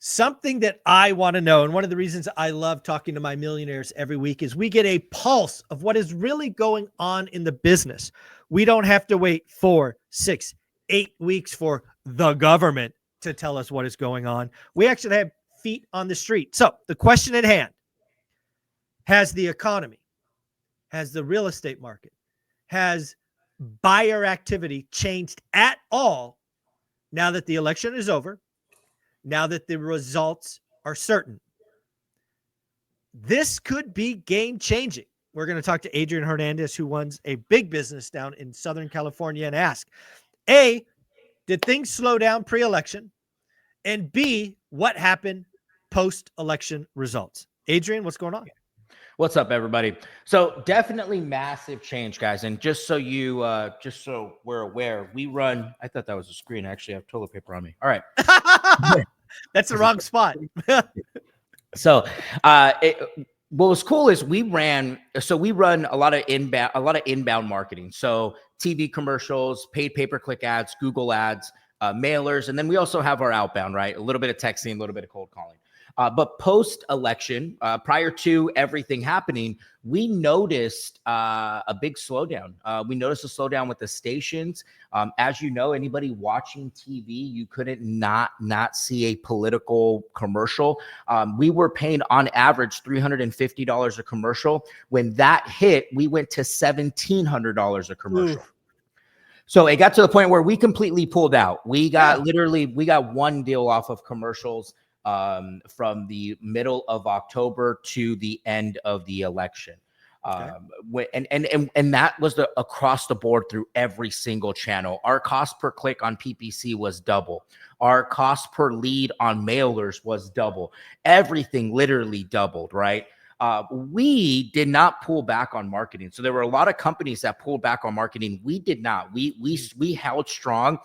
Something that I want to know, and one of the reasons I love talking to my millionaires every week, is we get a pulse of what is really going on in the business. We don't have to wait 4, 6, 8 weeks for the government to tell us what is going on. We actually have feet on the street. So the question at hand, has the economy, has the real estate market, has buyer activity changed at all now that the election is over? Now that the results are certain, this could be game changing. We're going to talk to Adrian Hernandez, who runs a big business down in Southern California, and ask, A, did things slow down pre-election? And B, what happened post-election results? Adrian, what's going on? What's up, everybody? So definitely massive change, guys. And just so we're aware, we run, I thought that was a screen. I actually have toilet paper on me. All right. That's the wrong spot. So what was cool is we run a lot of inbound marketing. So TV commercials, paid pay-per-click ads, Google ads, mailers, and then we also have our outbound, right? A little bit of texting, a little bit of cold calling. But post-election, prior to everything happening, we noticed a big slowdown. We noticed a slowdown with the stations. As you know, anybody watching TV, you couldn't not see a political commercial. We were paying on average $350 a commercial. When that hit, we went to $1,700 a commercial. Ooh. So it got to the point where we completely pulled out. We got one deal off of commercials from the middle of October to the end of the election. Okay. And that was across the board through every single channel. Our cost per click on PPC was double. Our cost per lead on mailers was double. Everything literally doubled, right? We did not pull back on marketing. So there were a lot of companies that pulled back on marketing. We did not. We held strong.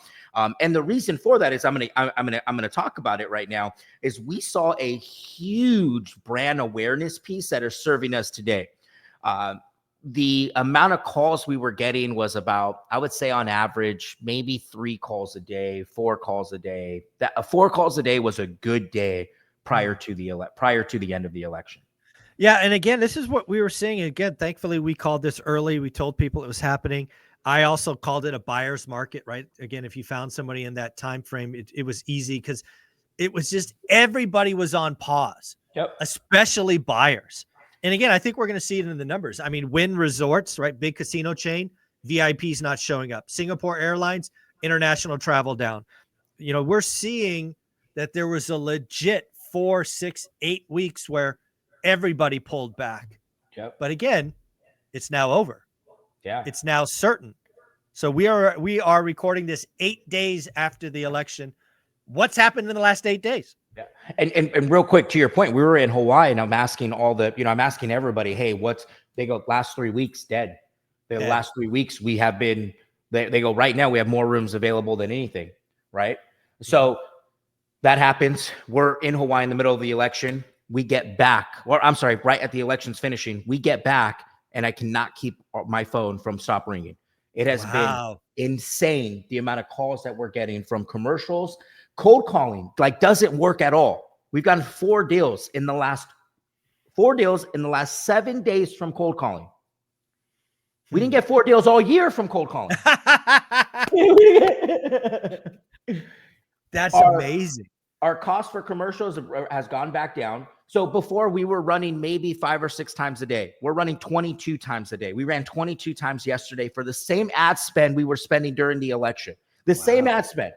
And the reason for that is I'm gonna talk about it right now. Is we saw a huge brand awareness piece that is serving us today. The amount of calls we were getting was about, I would say on average, maybe 3 calls a day, 4 calls a day. 4 calls a day was a good day prior to the end of the election. Yeah, and again, this is what we were seeing. Again, thankfully, we called this early. We told people it was happening. I also called it a buyer's market, right? Again, if you found somebody in that time frame, it was easy because it was just everybody was on pause, especially buyers. And again, I think we're going to see it in the numbers. I mean, Wynn Resorts, right? Big casino chain, VIPs not showing up. Singapore Airlines, international travel down. You know, we're seeing that there was a legit 4, 6, 8 weeks where everybody pulled back. But again, it's now over. Yeah. It's now certain. So we are recording this 8 days after the election. What's happened in the last 8 days? Yeah. And real quick to your point, we were in Hawaii and I'm asking I'm asking everybody, hey, they go last 3 weeks dead. The last 3 weeks we have been, they go right now we have more rooms available than anything. Right. So that happens. We're in Hawaii in the middle of the election. We get back, or I'm sorry, right at the election's finishing, we get back and I cannot keep my phone from stop ringing. It has been insane. The amount of calls that we're getting from commercials, cold calling, doesn't work at all. We've gotten 4 deals in the last 7 days from cold calling. We didn't get 4 deals all year from cold calling. That's amazing. Our cost for commercials has gone back down. So before we were running maybe 5 or 6 times a day. We're running 22 times a day. We ran 22 times yesterday for the same ad spend we were spending during the election. The same ad spend.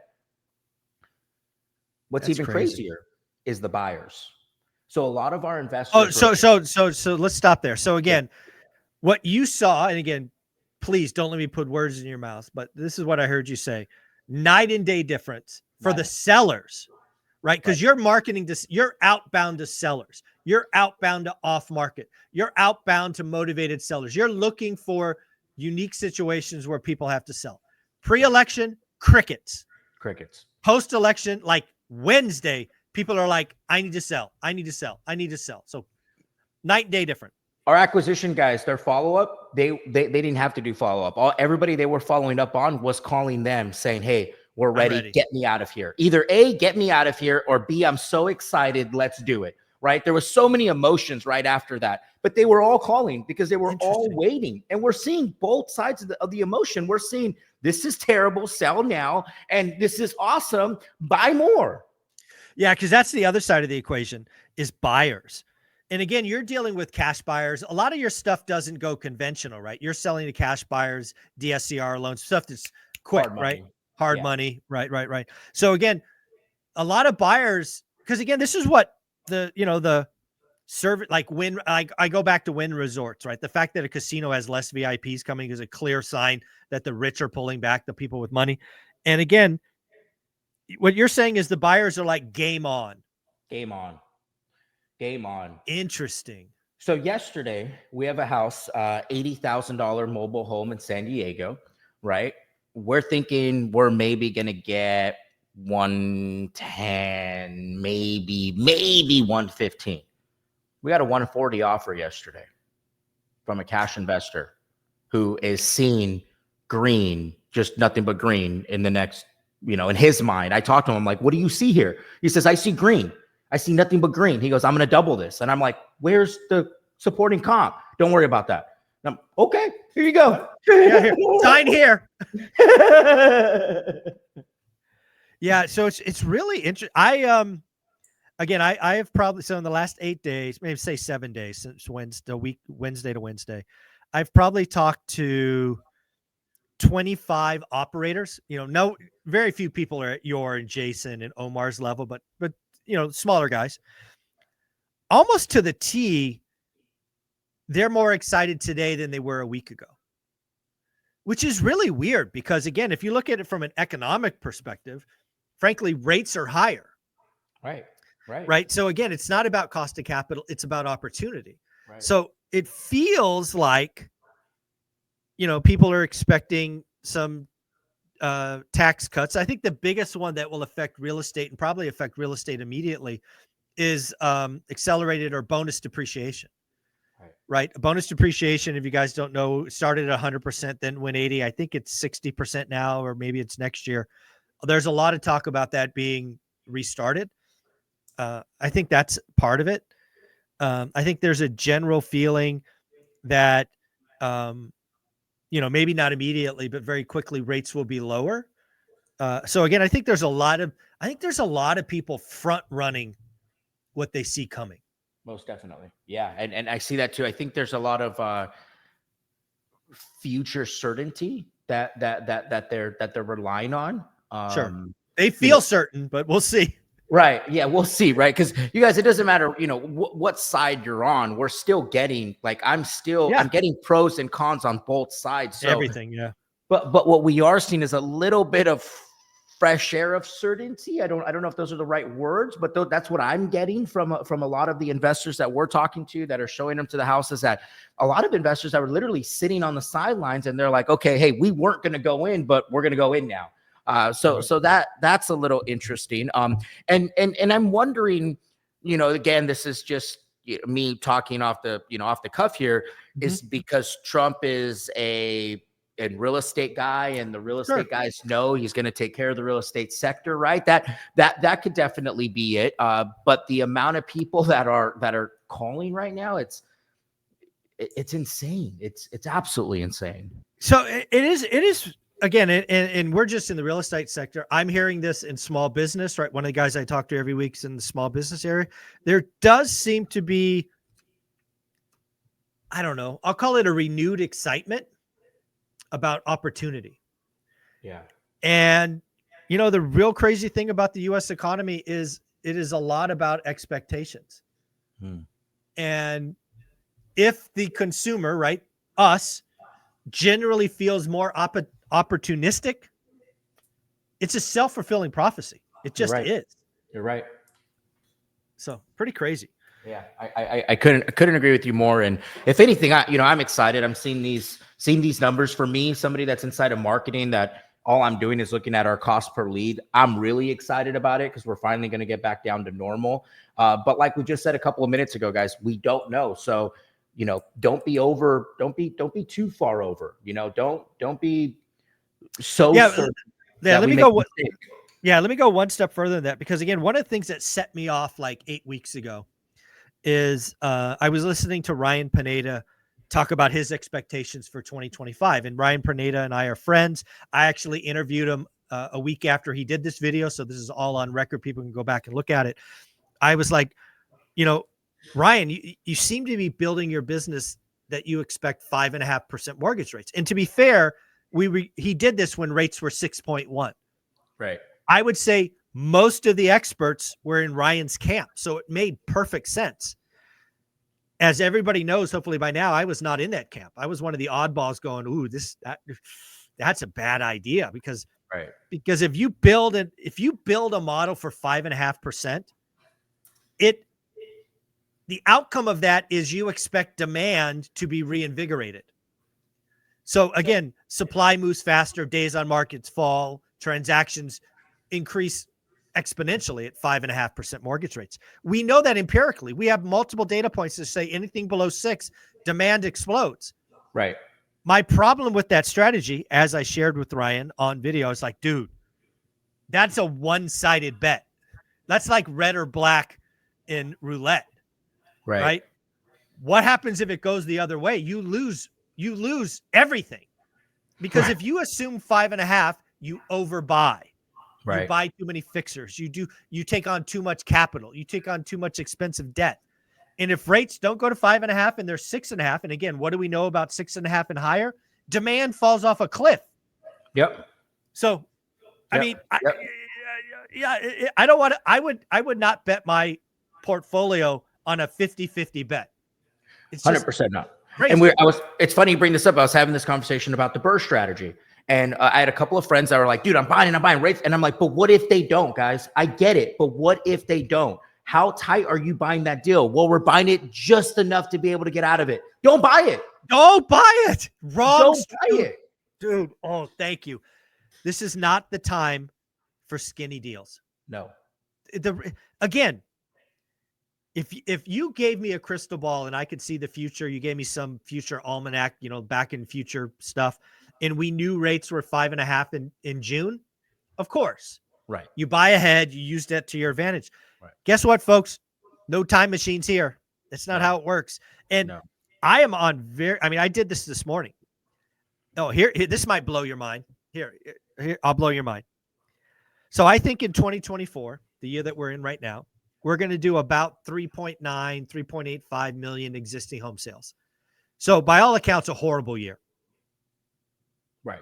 What's even crazier is the buyers. So a lot of our investors. So let's stop there. So again, what you saw, and again, please don't let me put words in your mouth, but this is what I heard you say: night and day difference for the sellers. Right. Because you're marketing to, you're outbound to sellers. You're outbound to off market. You're outbound to motivated sellers. You're looking for unique situations where people have to sell. Pre-election, crickets. Post-election, like Wednesday, people are like, I need to sell. I need to sell. I need to sell. So night and day different. Our acquisition guys, their follow-up, they didn't have to do follow-up. Everybody they were following up on was calling them saying, hey, we're ready. ready. Get me out of here. Either A, get me out of here, or B, I'm so excited. Let's do it. Right. There was so many emotions right after that, but they were all calling because they were all waiting. And we're seeing both sides of the emotion. We're seeing this is terrible, sell now, and this is awesome, buy more. Yeah, because that's the other side of the equation is buyers. And again, you're dealing with cash buyers. A lot of your stuff doesn't go conventional, right? You're selling to cash buyers, DSCR loans, stuff that's quick, right? Hard money, right. So again, a lot of buyers, because again, this is what the service, like when I go back to Wynn Resorts, right? The fact that a casino has less VIPs coming is a clear sign that the rich are pulling back the people with money. And again, what you're saying is the buyers are like game on. Game on. Interesting. So yesterday we have a house, $80,000 mobile home in San Diego, right? We're thinking we're maybe going to get 110, maybe 115. We got a 140 offer yesterday from a cash investor who is seeing green, just nothing but green in the next, in his mind. I talked to him, I'm like, what do you see here? He says, I see green. I see nothing but green. He goes, I'm going to double this. And I'm like, where's the supporting comp? Don't worry about that. And I'm okay. Here you go. Yeah, here. Sign here. Yeah. So it's really interesting. I have probably, so in the last 8 days, maybe say 7 days since Wednesday to Wednesday, I've probably talked to 25 operators. No, very few people are at your and Jason and Omar's level, but smaller guys. Almost to the T, they're more excited today than they were a week ago, which is really weird because, again, if you look at it from an economic perspective, frankly, rates are higher. Right. So again, it's not about cost of capital. It's about opportunity. Right. So it feels like, people are expecting some tax cuts. I think the biggest one that will affect real estate and probably affect real estate immediately is accelerated or bonus depreciation. Right. Bonus depreciation, if you guys don't know, started at 100%, then went 80. I think it's 60% now, or maybe it's next year. There's a lot of talk about that being restarted. I think that's part of it. I think there's a general feeling that, maybe not immediately, but very quickly rates will be lower. So again, I think there's a lot of people front running what they see coming. Most definitely. Yeah. And I see that too. I think there's a lot of future certainty that they're relying on. Sure. They feel certain, but we'll see. Right. Yeah, we'll see. Right. Because you guys, it doesn't matter, what side you're on. We're still getting I'm getting pros and cons on both sides. So everything. Yeah. But what we are seeing is a little bit of fresh air of certainty. I don't know if those are the right words, but that's what I'm getting from a lot of the investors that we're talking to that are showing them to the houses, that a lot of investors that were literally sitting on the sidelines and they're like, okay, hey, we weren't going to go in, but we're going to go in now. So that's a little interesting. And I'm wondering, again, this is just me talking off the cuff here, is because Trump is a real estate guy, and the real estate guys know he's going to take care of the real estate sector, right? That could definitely be it. But the amount of people that are calling right now, it's insane. It's absolutely insane. So it is again, and we're just in the real estate sector. I'm hearing this in small business, right? One of the guys I talk to every week is in the small business area. There does seem to be, I don't know, I'll call it a renewed excitement about opportunity. Yeah. And, the real crazy thing about the U.S. economy is it is a lot about expectations. And if the consumer, right, us, generally feels more opportunistic, it's a self-fulfilling prophecy. It just is. You're right. So pretty crazy. Yeah, I couldn't agree with you more. And if anything, I'm excited. I'm seeing these numbers. For me, somebody that's inside of marketing, that all I'm doing is looking at our cost per lead. I'm really excited about it because we're finally going to get back down to normal. But like we just said a couple of minutes ago, guys, we don't know. So, don't be too far over. Don't be so certain. Yeah, that let we me make go. a mistake. Yeah, let me go one step further than that, because again, one of the things that set me off like 8 weeks ago is I was listening to Ryan Pineda talk about his expectations for 2025. And Ryan Pineda and I are friends. I actually interviewed him a week after he did this video. So this is all on record. People can go back and look at it. I was like, Ryan, you seem to be building your business that you expect 5.5% mortgage rates. And to be fair, he did this when rates were 6.1. Right. I would say most of the experts were in Ryan's camp. So it made perfect sense. As everybody knows, hopefully by now, I was not in that camp. I was one of the oddballs going, ooh, that's a bad idea, because if you build a model for 5.5%, the outcome of that is you expect demand to be reinvigorated. So again, supply moves faster, days on markets fall, transactions increase exponentially at 5.5% mortgage rates. We know that empirically. We have multiple data points to say anything below 6, demand explodes. Right. My problem with that strategy, as I shared with Ryan on video, is like, dude, that's a one-sided bet. That's like red or black in roulette. Right? What happens if it goes the other way? You lose everything. Because if you assume 5.5, you overbuy. Right. You buy too many fixers. You take on too much capital. You take on too much expensive debt. And if rates don't go to 5.5 and they're 6.5, and again, what do we know about 6.5 and higher? Demand falls off a cliff. Yep. So, I mean, I don't want to. I would not bet my portfolio on a 50-50 bet. It's 100% not. crazy. And it's funny you bring this up. I was having this conversation about the burst strategy. And I had a couple of friends that were like, dude, I'm buying rates. And I'm like, but what if they don't, guys? I get it. But what if they don't? How tight are you buying that deal? Well, we're buying it just enough to be able to get out of it. Don't buy it. Don't buy it. Wrong. Don't buy it. Dude. Oh, thank you. This is not the time for skinny deals. No. Again, if you gave me a crystal ball and I could see the future, you gave me some future almanac, back in future stuff, and we knew rates were 5.5 in June, of course. Right. You buy ahead, you use that to your advantage. Right. Guess what, folks? No time machines here. That's not how it works. And I am on I did this morning. Oh, here, this might blow your mind. Here, I'll blow your mind. So I think in 2024, the year that we're in right now, we're going to do about 3.85 million existing home sales. So by all accounts, a horrible year. Right.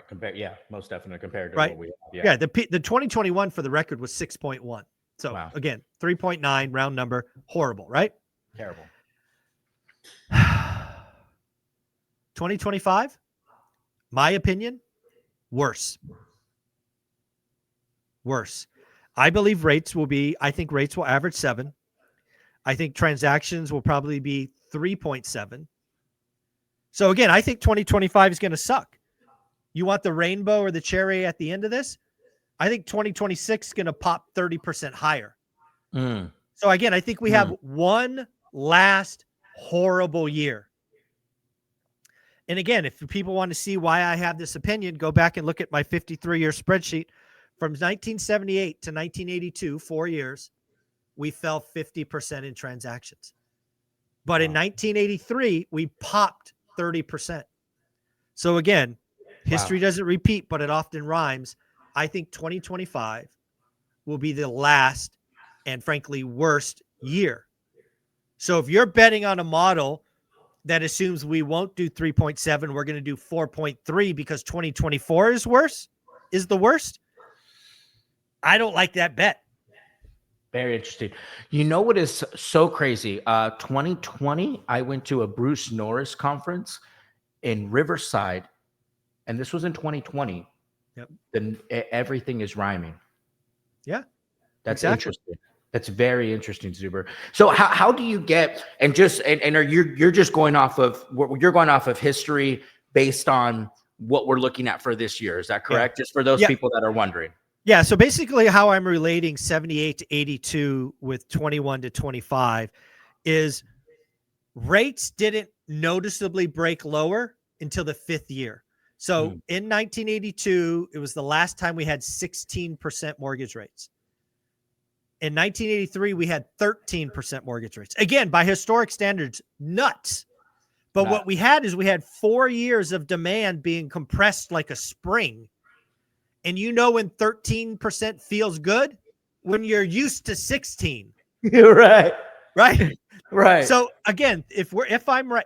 Most definitely compared to what we have. Yeah. The 2021 for the record was 6.1. So again, 3.9 round number, horrible, right? Terrible. 2025, my opinion, worse. I believe I think rates will average 7. I think transactions will probably be 3.7. So again, I think 2025 is going to suck. You want the rainbow or the cherry at the end of this? I think 2026 is going to pop 30% higher. So again, I think we have one last horrible year. And again, if people want to see why I have this opinion, go back and look at my 53-year spreadsheet. From 1978 to 1982, 4 years, we fell 50% in transactions. But in 1983, we popped 30%. So again, history doesn't repeat, but it often rhymes. I think 2025 will be the last and frankly worst year. So if you're betting on a model that assumes we won't do 3.7, we're going to do 4.3 because 2024 is the worst. I don't like that bet. Very interesting. You know what is so crazy? 2020, I went to a Bruce Norris conference in Riverside, and this was in 2020. Yep. Then everything is rhyming. Yeah. That's interesting. That's very interesting, Zuber. So how do you get, and you're just going off of history based on what we're looking at for this year. Is that correct? Just for those people that are wondering. Yeah. So basically how I'm relating 78 to 82 with 21 to 25 is rates didn't noticeably break lower until the 5th year. So in 1982, it was the last time we had 16% mortgage rates. In 1983, we had 13% mortgage rates. Again, by historic standards, nuts. But what we had is we had 4 years of demand being compressed like a spring. And you know when 13% feels good? When you're used to 16. You're right. Right? Right. So again, if I'm right,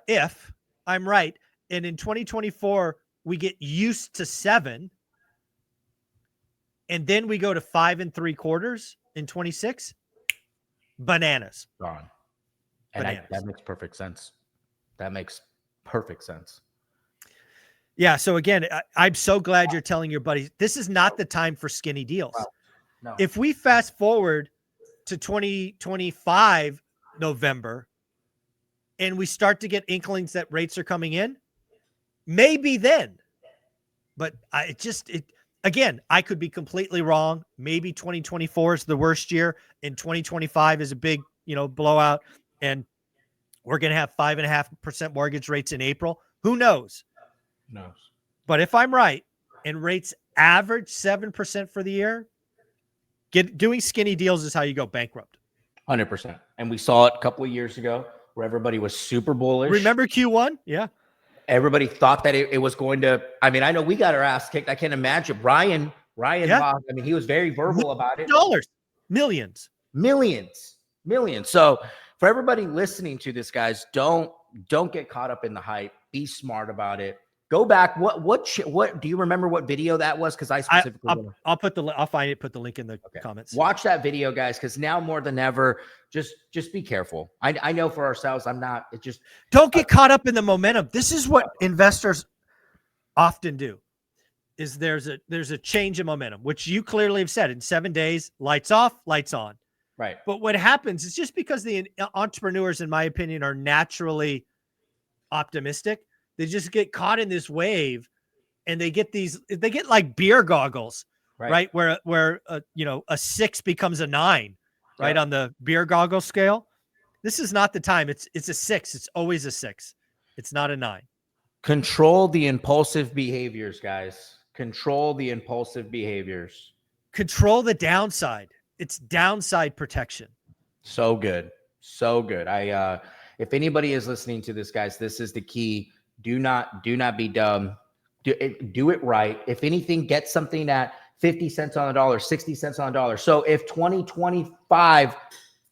and in 2024 we get used to 7, and then we go to 5 3/4 in 26, bananas. Gone. And that makes perfect sense. That makes perfect sense. Yeah. So again, I'm so glad you're telling your buddies this is not the time for skinny deals. Wow. No. If we fast forward to 2025 November and we start to get inklings that rates are coming in, maybe then. But again, I could be completely wrong. Maybe 2024 is the worst year and 2025 is a big, blowout. And we're going to have 5.5% mortgage rates in April. Who knows? But if I'm right and rates average 7% for the year, doing skinny deals is how you go bankrupt. 100%. And we saw it a couple of years ago where everybody was super bullish. Remember Q1? Yeah. Everybody thought that it was going to, I mean, I know we got our ass kicked. I can't imagine. Ryan, yeah. I mean, he was very verbal about it. Millions. So for everybody listening to this, guys, don't get caught up in the hype. Be smart about it. Go back. What do you remember what video that was? Because I specifically I'll find it. Put the link in the comments. Watch that video, guys, because now more than ever, just be careful. I know for ourselves, don't get caught up in the momentum. This is what investors often do. Is there's a change in momentum, which you clearly have said in 7 days, lights off, lights on. Right. But what happens is just because the entrepreneurs, in my opinion, are naturally optimistic, they just get caught in this wave and they get like beer goggles, right? Where a 6 becomes a 9, right? On the beer goggle scale. This is not the time. It's a 6. It's always a 6. It's not a 9. Control the impulsive behaviors, guys. Control the impulsive behaviors. Control the downside. It's downside protection. So good. If anybody is listening to this, guys, this is the key. Do not be dumb. Do it right. If anything, get something at 50 cents on the dollar, 60 cents on the dollar. So if 2025,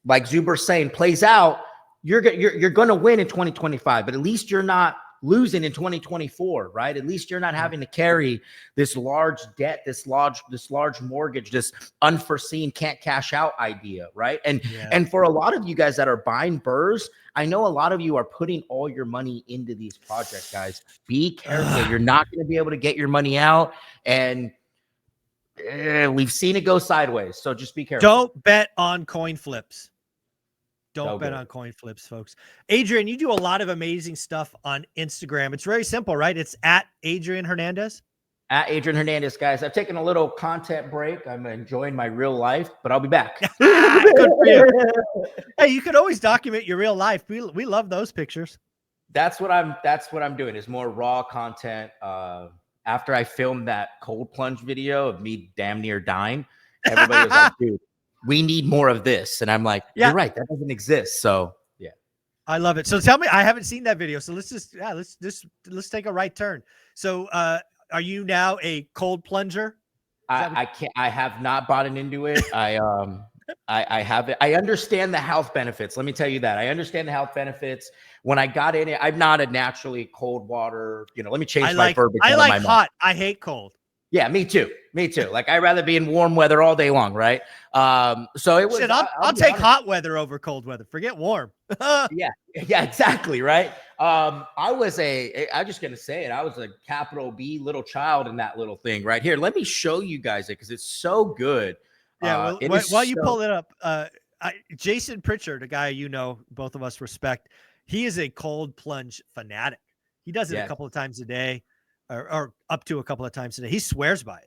like Zuber's saying, plays out, you're going to win in 2025, but at least you're not losing in 2024, right? At least you're not having to carry this large debt, this large mortgage, this unforeseen can't cash out idea, right? And for a lot of you guys that are buying burrs, I know a lot of you are putting all your money into these projects, guys. Be careful. You're not going to be able to get your money out, and we've seen it go sideways. So just be careful. Don't bet on coin flips. Don't bet on coin flips, folks. Adrian, you do a lot of amazing stuff on Instagram. It's very simple, right? It's at Adrian Hernandez. At Adrian Hernandez, guys. I've taken a little content break. I'm enjoying my real life, but I'll be back. Good for you. Hey, you could always document your real life. We love those pictures. That's what I'm doing. Is more raw content. After I filmed that cold plunge video of me damn near dying, everybody was like, dude, we need more of this. And I'm like, you're right. That doesn't exist. So yeah. I love it. So tell me, I haven't seen that video. So let's take a right turn. So are you now a cold plunger? I can't, I have not bought into it. I have it. I understand the health benefits. Let me tell you that. I understand the health benefits. When I got in it, I'm not a naturally cold water, let me change my verbiage. I like hot. I hate cold. Yeah, me too. Like I'd rather be in warm weather all day long, right? So it was. Shit, I'll take hot weather over cold weather. Forget warm. Yeah, exactly, right. I'm just gonna say it. I was a capital B little child in that little thing right here. Let me show you guys it because it's so good. Yeah. While you pull it up, Jason Pritchard, a guy both of us respect, he is a cold plunge fanatic. He does it a couple of times a day. Or up to a couple of times a day. He swears by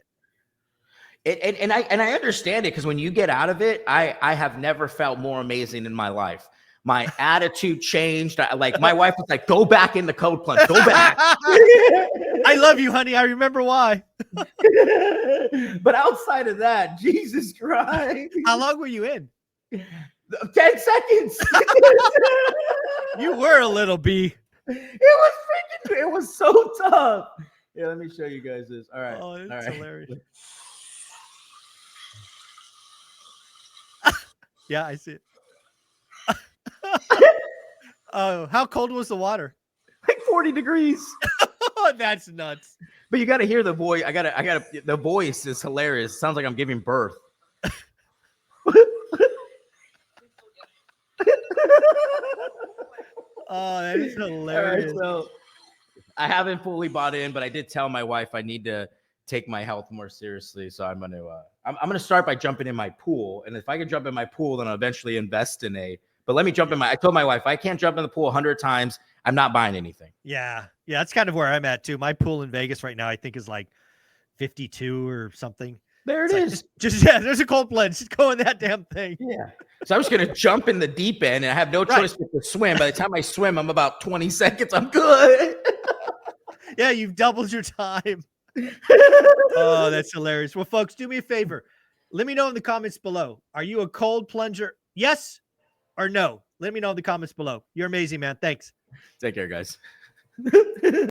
it. And I understand it because when you get out of it, I have never felt more amazing in my life. My attitude changed. Like my wife was like, "Go back in the cold plunge. Go back." I love you, honey. I remember why. But outside of that, Jesus Christ. How long were you in? 10 seconds. You were a little bee. It was so tough. Yeah, let me show you guys this. All right. Oh, it's all right. hilarious. Yeah, I see it. Oh, how cold was the water? Like 40 degrees. That's nuts. But you got to hear the voice. The voice is hilarious. It sounds like I'm giving birth. Oh, that is hilarious. Right, so I haven't fully bought in, but I did tell my wife I need to take my health more seriously. So I'm gonna start by jumping in my pool, and if I can jump in my pool, then I'll eventually invest in a. But let me jump in I told my wife I can't jump in the pool 100 times. I'm not buying anything. Yeah, that's kind of where I'm at too. My pool in Vegas right now, I think, is like 52 or something. There it is. is. Just there's a cold plunge. Just go in that damn thing. Yeah. So I was gonna jump in the deep end, and I have no choice but to swim. By the time I swim, I'm about 20 seconds. I'm good. Yeah, you've doubled your time. Oh, that's hilarious. Well, folks, do me a favor. Let me know in the comments below. Are you a cold plunger? Yes or no? Let me know in the comments below. You're amazing, man. Thanks. Take care, guys.